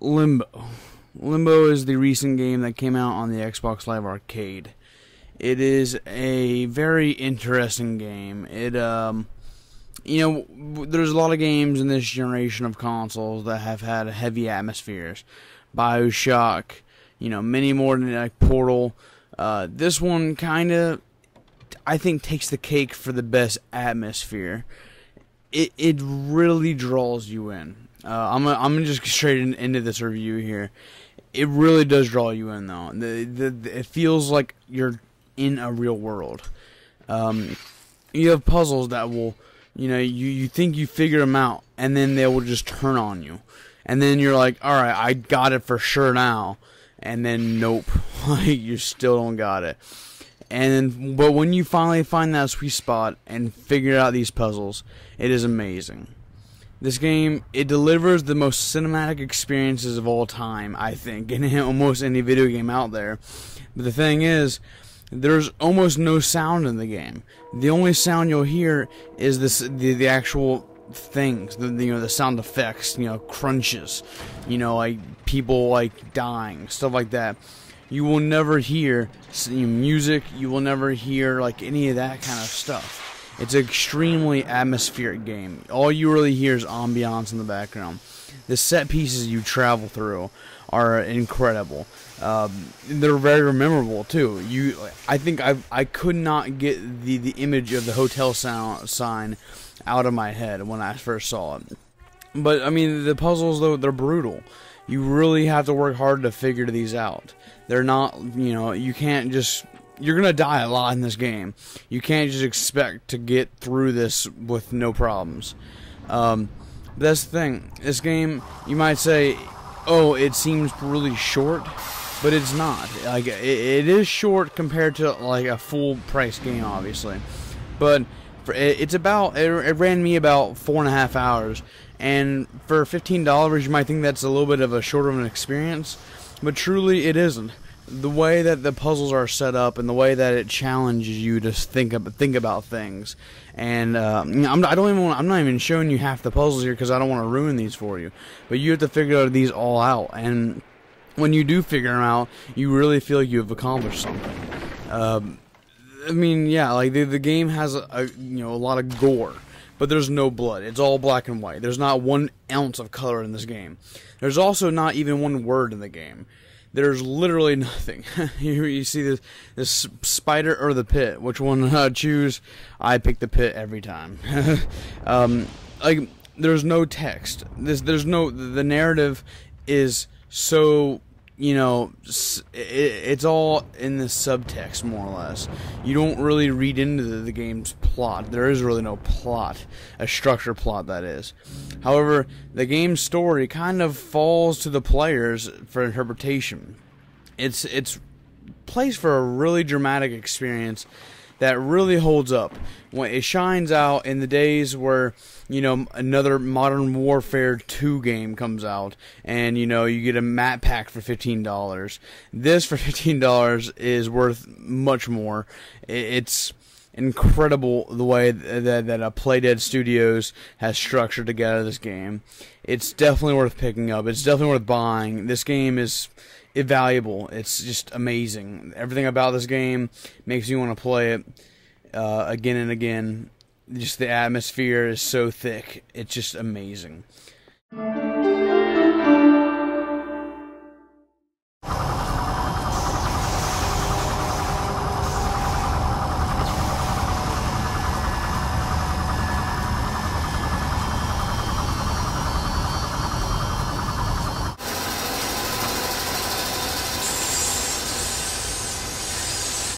Limbo. Limbo is the recent game that came out on the Xbox Live Arcade. It is a very interesting game. There's a lot of games in this generation of consoles that have had heavy atmospheres. BioShock, many more than like Portal. This one kind of, I think, takes the cake for the best atmosphere. It really draws you in. I'm gonna just get straight into this review here. It really does draw you in, though. It feels like you're in a real world. You have puzzles that will, you think you figure them out, and then they will just turn on you, and then you're like, all right, I got it for sure now, and then nope, you still don't got it. But when you finally find that sweet spot and figure out these puzzles, it is amazing. This game, it delivers the most cinematic experiences of all time, I think, in almost any video game out there. But the thing is, there's almost no sound in the game. The only sound you'll hear is the actual things, the sound effects, crunches, like people like dying, stuff like that. You will never hear music. You will never hear like any of that kind of stuff. It's an extremely atmospheric game. All you really hear is ambiance in the background. The set pieces you travel through are incredible. They're very memorable too. I think I could not get the image of the hotel sign out of my head when I first saw it. But I mean, the puzzles, though, they're brutal. You really have to work hard to figure these out. They're not, you can't just. You're going to die a lot in this game. You can't just expect to get through this with no problems. That's the thing. This game, you might say, oh, it seems really short, but it's not. Like, it is short compared to like a full price game, obviously. But it ran me about 4.5 hours. And for $15, you might think that's a little bit of a shorter of an experience, but truly it isn't. The way that the puzzles are set up and the way that it challenges you to think about things, and I'm not even showing you half the puzzles here because I don't want to ruin these for you. But you have to figure these all out, and when you do figure them out, you really feel like you've accomplished something. I mean, yeah, like the game has a lot of gore, but there's no blood. It's all black and white. There's not 1 ounce of color in this game. There's also not even 1 word in the game. There's literally nothing. You see this spider or the pit. Which one choose? I pick the pit every time. Like, there's no text. The narrative is so, it's all in the subtext, more or less. You don't really read into the game's plot. There is really no plot, a structured plot, that is. However, the game's story kind of falls to the players for interpretation. It's placed for a really dramatic experience that really holds up. When it shines out in the days where, another Modern Warfare 2 game comes out, and, you get a map pack for $15. This, for $15, is worth much more. It's incredible the way that Playdead Studios has structured together this game. It's definitely worth picking up. It's definitely worth buying. This game is invaluable. It's just amazing. Everything about this game makes you want to play it again and again. Just the atmosphere is so thick. It's just amazing.